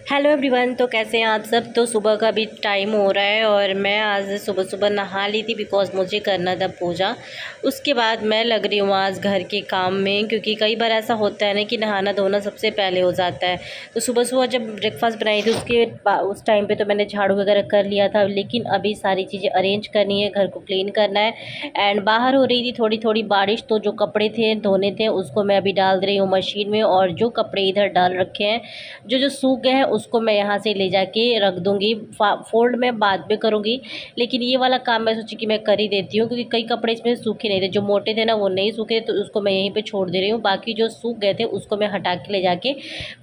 Hello everyone. तो कैसे हैं आप सब। तो सुबह का भी टाइम हो रहा है और मैं आज सुबह सुबह नहा ली थी बिकॉज़ मुझे करना था पूजा। उसके बाद मैं लग रही हूँ आज घर के काम में, क्योंकि कई बार ऐसा होता है ना कि नहाना धोना सबसे पहले हो जाता है। तो सुबह सुबह जब ब्रेकफास्ट बनाई थी उस टाइम पे तो मैंने झाड़ू वगैरह कर लिया था, लेकिन अभी सारी चीज़ें अरेंज करनी है, घर को क्लीन करना है। एंड बाहर हो रही थी थोड़ी थोड़ी बारिश, तो जो कपड़े थे धोने थे उसको मैं अभी डाल दे रही हूँ मशीन में। और जो कपड़े इधर डाल रखे हैं जो जो सूख गए हैं उसको मैं यहाँ से ले जाके रख दूँगी। फोल्ड मैं बाद में करूँगी, लेकिन ये वाला काम मैं सोची कि मैं कर ही देती हूँ, क्योंकि कई कपड़े इसमें सूखे नहीं थे। जो मोटे थे ना वो नहीं सूखे, तो उसको मैं यहीं पे छोड़ दे रही हूँ। बाकी जो सूख गए थे उसको मैं हटा के ले जाके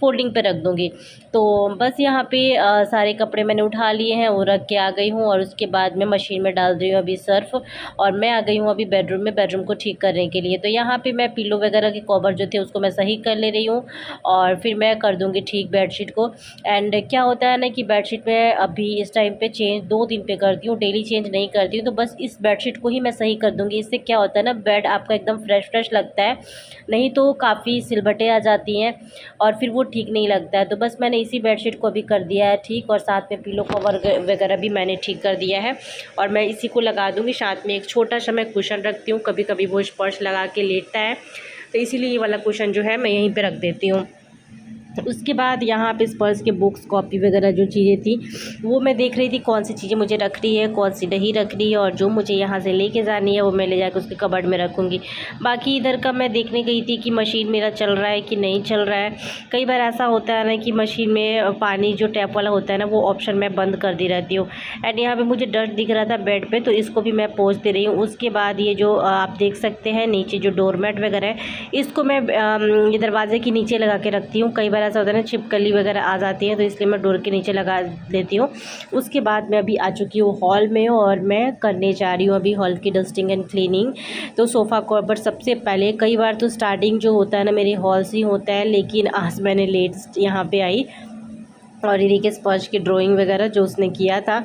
फोल्डिंग पे रख दूँगी। तो बस यहाँ पे सारे कपड़े मैंने उठा लिए हैं, वो रख के आ गई हूँ। और उसके बाद मैं मशीन में डाल रही हूँ अभी सर्फ। और मैं आ गई हूँ अभी बेडरूम को ठीक करने के लिए। तो यहाँ पे मैं पिलो वगैरह के कवर जो थे उसको मैं सही कर ले रही हूँ, और फिर मैं कर दूँगी ठीक बेडशीट को। एंड क्या होता है ना कि बेडशीट में अभी इस टाइम पे चेंज 2 दिन पे करती हूँ, डेली चेंज नहीं करती हूँ। तो बस इस बेडशीट को ही मैं सही कर दूँगी। इससे क्या होता है ना, बेड आपका एकदम फ्रेश लगता है, नहीं तो काफ़ी सिलबटें आ जाती हैं और फिर वो ठीक नहीं लगता है। तो बस मैंने इसी बेडशीट को भी कर दिया है ठीक, और साथ में पिलो कवर वगैरह भी मैंने ठीक कर दिया है। और मैं इसी को लगा दूँगी। साथ में एक छोटा सा मैं कुशन रखती हूँ, कभी कभी वो स्पर्श लगा के लेटता है, तो इसीलिए ये वाला कुशन जो है मैं यहीं पे रख देती हूँ। उसके बाद यहाँ पे स्पर्श के बुक्स कॉपी वगैरह जो चीज़ें थी वो मैं देख रही थी कौन सी चीज़ें मुझे रखनी है कौन सी नहीं रखनी है, और जो मुझे यहाँ से लेके जानी है वो मैं ले जाकर उसके कबर्ड में रखूँगी। बाकी इधर का मैं देखने गई थी कि मशीन मेरा चल रहा है कि नहीं चल रहा है। कई बार ऐसा होता है ना कि मशीन में पानी जो टैप वाला होता है ना वो ऑप्शन मैं बंद कर दी रहती हूँ। एंड यहाँ पर मुझे डस्ट दिख रहा था बेड पर, तो इसको भी मैं पोंछ दे रही हूँ। उसके बाद ये जो आप देख सकते हैं नीचे जो डोरमेट वगैरह है इसको मैं ये दरवाजे के नीचे लगा के रखती हूँ। कई बार ऐसा होता है ना छिपकली वगैरह आ जाती है, तो इसलिए मैं डोर के नीचे लगा देती हूँ। उसके बाद मैं अभी आ चुकी हूँ हॉल में, और मैं करने जा रही हूँ अभी हॉल की डस्टिंग एंड क्लीनिंग। तो सोफ़ा कवर सबसे पहले, कई बार तो स्टार्टिंग जो होता है ना मेरे हॉल से ही होता है, लेकिन आज मैंने लेट यहाँ पे आई और इन्हीं के स्पर्श की ड्राइंग वगैरह जो उसने किया था।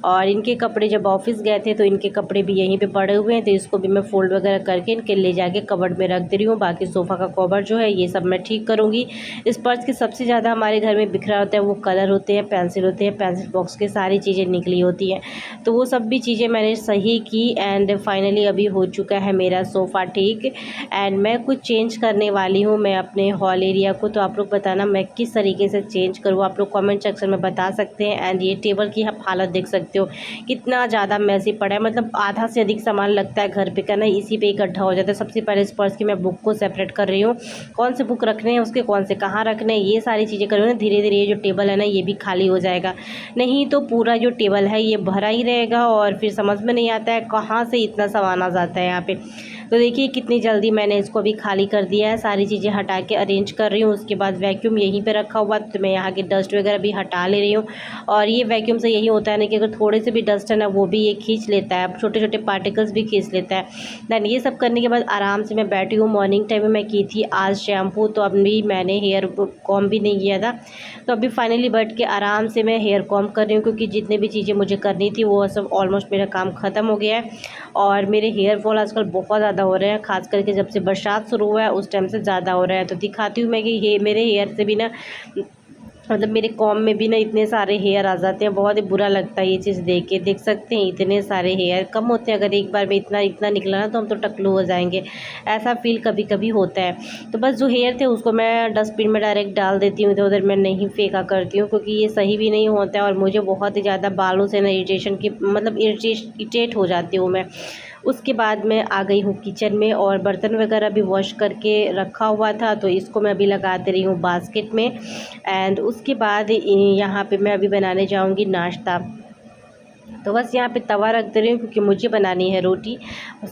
और इनके कपड़े जब ऑफिस गए थे तो इनके कपड़े भी यहीं पे पड़े हुए हैं, तो इसको भी मैं फोल्ड वगैरह करके इनके ले जाके कबर्ड में रख दे रही हूँ। बाकी सोफ़ा का कवर जो है ये सब मैं ठीक करूँगी। स्पर्श के सबसे ज़्यादा हमारे घर में बिखरा होता है वो कलर होते हैं, पेंसिल होते हैं, पेंसिल बॉक्स के सारी चीज़ें निकली होती हैं, तो वो सब भी चीज़ें मैंने सही की। एंड फाइनली अभी हो चुका है मेरा सोफ़ा ठीक। एंड मैं कुछ चेंज करने वाली हूँ मैं अपने हॉल एरिया को, तो आप लोग बताना मैं किस तरीके से चेंज करूँ, आप लोग कमेंट सेक्शन में बता सकते हैं। एंड ये टेबल की आप हालत देख सकते हो कितना ज़्यादा मैसी पड़ा है, मतलब आधा से अधिक सामान लगता है घर पे का ना इसी पे इकट्ठा हो जाता है। सबसे पहले स्पर्श की मैं बुक को सेपरेट कर रही हूँ, कौन से बुक रखने हैं उसके कौन से कहाँ रखने हैं ये सारी चीज़ें कर रही हूँ। धीरे धीरे ये जो टेबल है ना ये भी खाली हो जाएगा, नहीं तो पूरा जो टेबल है ये भरा ही रहेगा और फिर समझ में नहीं आता है कहाँ से इतना सामान आ जाता है यहाँ पे। तो देखिए कितनी जल्दी मैंने इसको भी खाली कर दिया है, सारी चीज़ें हटा के अरेंज कर रही हूँ। उसके बाद वैक्यूम यहीं पे रखा हुआ, तो मैं यहाँ की डस्ट वगैरह भी हटा ले रही हूँ। और ये वैक्यूम से यही होता है ना कि अगर थोड़े से भी डस्ट है ना वो भी ये खींच लेता है, छोटे छोटे पार्टिकल्स भी खींच लेता है। दैन ये सब करने के बाद आराम से मैं बैठी हूँ। मॉर्निंग टाइम में मैं की थी आज शैम्पू, तो अभी मैंने हेयर कॉम भी नहीं किया था, तो अभी फाइनली बैठ के आराम से मैं हेयर कॉम कर रही हूँ, क्योंकि जितने भी चीज़ें मुझे करनी थी वो सब ऑलमोस्ट मेरा काम ख़त्म हो गया है। और मेरे हेयर फॉल आजकल बहुत ज़्यादा हो रहे हैं, खास करके जब से बरसात शुरू हुआ है उस टाइम से ज़्यादा हो रहा है। तो दिखाती हूँ मैं कि मेरे हेयर से भी ना, मतलब मेरे कॉम में भी ना इतने सारे हेयर आ जाते हैं, बहुत ही बुरा लगता है ये चीज़ देख के। देख सकते हैं इतने सारे हेयर कम होते हैं, अगर एक बार में इतना इतना निकला ना तो हम तो टकलू हो जाएंगे, ऐसा फील कभी कभी होता है। तो बस जो हेयर थे उसको मैं डस्टबिन में डायरेक्ट डाल देती हूँ, इधर उधर मैं नहीं फेंका करती हूँ, क्योंकि ये सही भी नहीं होता है और मुझे बहुत ही ज़्यादा बालों से ना इरिटेशन की, मतलब इरिटेट हो जाती हूँ मैं। उसके बाद मैं आ गई हूँ किचन में, और बर्तन वगैरह भी वॉश करके रखा हुआ था, तो इसको मैं अभी लगा दे रही हूँ बास्केट में। एंड उसके बाद यहाँ पे मैं अभी बनाने जाऊँगी नाश्ता। तो बस यहाँ पे तवा रख दे रही हूँ, क्योंकि मुझे बनानी है रोटी।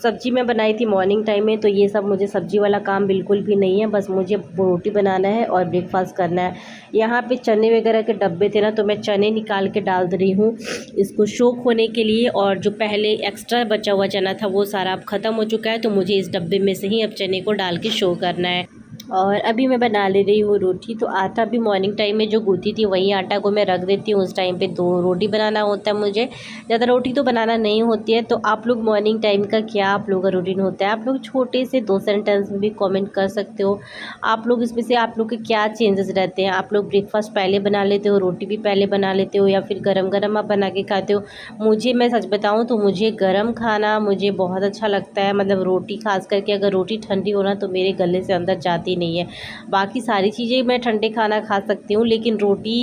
सब्जी मैं बनाई थी मॉर्निंग टाइम में, तो ये सब मुझे सब्जी वाला काम बिल्कुल भी नहीं है, बस मुझे रोटी बनाना है और ब्रेकफास्ट करना है। यहाँ पे चने वगैरह के डब्बे थे ना, तो मैं चने निकाल के डाल दे रही हूँ इसको सोक होने के लिए। और जो पहले एक्स्ट्रा बचा हुआ चना था वो सारा अब ख़त्म हो चुका है, तो मुझे इस डब्बे में से ही अब चने को डाल के शो करना है। और अभी मैं बना ले रही हूँ रोटी। तो आटा भी मॉर्निंग टाइम में जो गूँथी थी वही आटा को मैं रख देती हूँ। उस टाइम पे 2 रोटी बनाना होता है मुझे, ज़्यादा रोटी तो बनाना नहीं होती है। तो आप लोग मॉर्निंग टाइम का क्या आप लोग का रूटीन होता है? आप लोग छोटे से 2 सेंटेंस में भी कमेंट कर सकते हो। आप लोग इसमें से आप लोग के क्या चेंजेस रहते हैं? आप लोग ब्रेकफास्ट पहले बना लेते हो, रोटी भी पहले बना लेते हो, या फिर गरम-गरम आप बना के खाते हो? मुझे, मैं सच बताऊँ तो मुझे गरम खाना मुझे बहुत अच्छा लगता है। मतलब रोटी, ख़ास करके अगर रोटी ठंडी हो ना तो मेरे गले से अंदर जाती नहीं है। बाकी सारी चीज़ें मैं ठंडे खाना खा सकती हूँ, लेकिन रोटी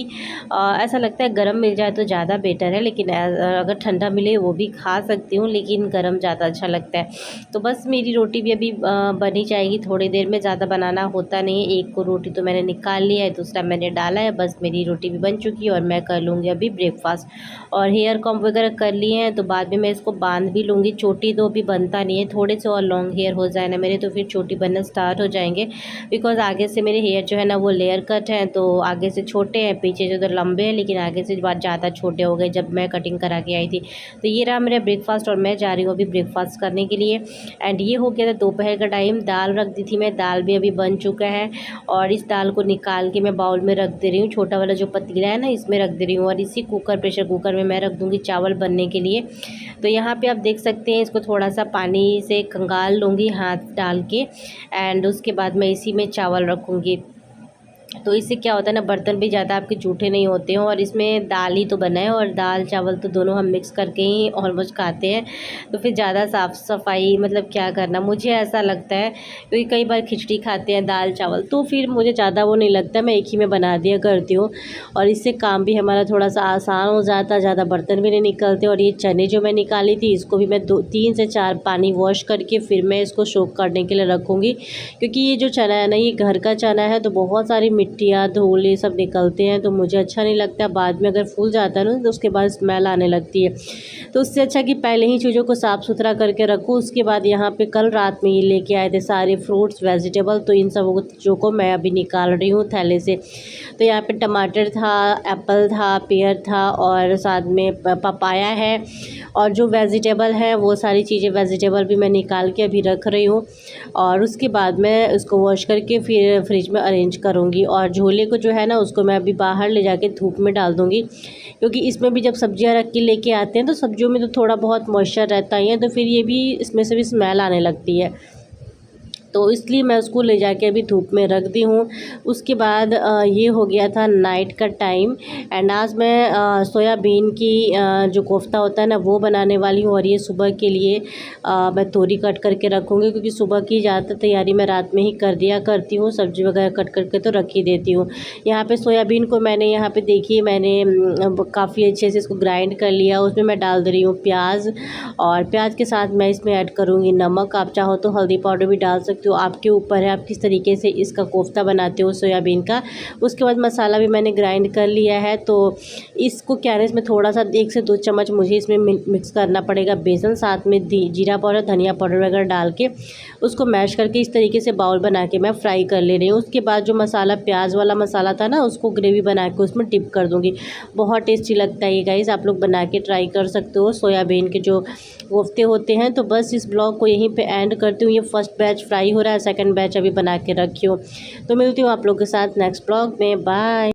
ऐसा लगता है गरम मिल जाए तो ज़्यादा बेटर है। लेकिन अगर ठंडा मिले वो भी खा सकती हूँ, लेकिन गरम ज़्यादा अच्छा लगता है। तो बस मेरी रोटी भी अभी बनी जाएगी थोड़ी देर में, ज़्यादा बनाना होता नहीं है। एक को रोटी तो मैंने निकाल लिया है, दूसरा मैंने डाला है, बस मेरी रोटी भी बन चुकी है और मैं कर लूँगी अभी ब्रेकफास्ट। और हेयर कॉम्ब वगैरह कर लिए हैं तो बाद में मैं इसको बांध भी लूँगी। चोटी तो अभी बनता नहीं है, थोड़े से और लॉन्ग हेयर हो जाए ना मेरे तो फिर चोटी बनना स्टार्ट हो जाएंगे। बिकॉज़ आगे से मेरे हेयर जो है ना वो लेयर कट हैं, तो आगे से छोटे हैं, पीछे से उधर लंबे हैं, लेकिन आगे से बहुत ज़्यादा छोटे हो गए जब मैं कटिंग करा के आई थी। तो ये रहा मेरा ब्रेकफास्ट और मैं जा रही हूँ अभी ब्रेकफास्ट करने के लिए। एंड ये हो गया था दोपहर का टाइम। दाल रख दी थी मैं, दाल भी अभी बन चुका है और इस दाल को निकाल के मैं बाउल में रख दे रही हूँ। छोटा वाला जो पतीला है ना इसमें रख दे रही हूँ और इसी कुकर, प्रेशर कुकर में मैं रख दूँगी चावल बनने के लिए। तो यहाँ पे आप देख सकते हैं, इसको थोड़ा सा पानी से खंगाल लूँगी हाथ डाल के, एंड उसके बाद मैं इसी में चावल रखूँगी। तो इससे क्या होता है ना, बर्तन भी ज़्यादा आपके जूठे नहीं होते हैं। और इसमें दाल ही तो बना है और दाल चावल तो दोनों हम मिक्स करके ही ऑलमोस्ट खाते हैं, तो फिर ज़्यादा साफ़ सफाई मतलब क्या करना, मुझे ऐसा लगता है। क्योंकि कई बार खिचड़ी खाते हैं दाल चावल, तो फिर मुझे ज़्यादा वो नहीं लगता, मैं एक ही में बना दिया करती हूँ और इससे काम भी हमारा थोड़ा सा आसान हो जाता, ज़्यादा बर्तन भी नहीं निकलते। और ये चने जो मैं निकाली थी इसको भी मैं 3 से 4 पानी वॉश करके फिर मैं इसको सोक करने के लिए रखूँगी। क्योंकि ये जो चना है ना, ये घर का चना है, तो बहुत सारी मिट्टियाँ, धूल ये सब निकलते हैं, तो मुझे अच्छा नहीं लगता। बाद में अगर फूल जाता है ना तो उसके बाद स्मेल आने लगती है। तो उससे अच्छा कि पहले ही चीज़ों को साफ़ सुथरा करके रखूँ। उसके बाद यहाँ पे कल रात में ये लेके आए थे सारे फ्रूट्स, वेजिटेबल, तो इन सब चीज़ों को मैं अभी निकाल रही हूँ थैले से। तो यहाँ पे टमाटर था, एप्पल था, पेयर था और साथ में पपाया है। और जो वेजिटेबल है वो सारी चीज़ें, वेजिटेबल भी मैं निकाल के अभी रख रही हूँ और उसके बाद मैं उसको वॉश करके फिर फ्रिज में अरेंज करूँगी। और झोले को जो है ना उसको मैं अभी बाहर ले जाके धूप में डाल दूँगी, क्योंकि इसमें भी जब सब्जियां रख के लेके आते हैं तो सब्जियों में तो थोड़ा बहुत मॉइस्चर रहता ही है, तो फिर ये भी इसमें से भी स्मेल आने लगती है। तो इसलिए मैं उसको ले जाके अभी धूप में रख दी हूँ। उसके बाद ये हो गया था नाइट का टाइम एंड आज मैं सोयाबीन की जो कोफ्ता होता है ना वो बनाने वाली हूँ। और ये सुबह के लिए मैं तोरी कट करके रखूँगी, क्योंकि सुबह की ज़्यादातर तैयारी मैं रात में ही कर दिया करती हूँ। सब्ज़ी वगैरह कट करके तो रख ही देती हूँ। यहाँ पे सोयाबीन को मैंने यहाँ पे देखिए मैंने काफ़ी अच्छे से इसको ग्राइंड कर लिया। उसमें मैं डाल दे रही हूँ प्याज, और प्याज के साथ मैं इसमें ऐड करूँगी नमक। आप चाहो तो हल्दी पाउडर भी डाल सकते हो, आपके ऊपर है आप किस तरीके से इसका कोफ्ता बनाते हो सोयाबीन का। उसके बाद मसाला भी मैंने ग्राइंड कर लिया है। तो इसको क्या है, इसमें थोड़ा सा 1 से 2 चम्मच मुझे इसमें मिक्स करना पड़ेगा बेसन, साथ में जीरा पाउडर, धनिया पाउडर वगैरह डाल के उसको मैश करके इस तरीके से बाउल बना के मैं फ्राई कर ले रही हूँ। उसके बाद जो मसाला, प्याज वाला मसाला था ना, उसको ग्रेवी बना के उसमें डिप कर दूँगी। बहुत टेस्टी लगता है ये गाइस, आप लोग बना के ट्राई कर सकते हो। सोयाबीन के जो कोफ्ते होते हैं। तो बस इस ब्लॉग को यहीं पे एंड करती हूँ। ये फर्स्ट बैच फ्राई हो रहा है, सेकंड बैच अभी बना के रखी हूँ। तो मिलती हूँ आप लोग के साथ नेक्स्ट ब्लॉग में। बाय।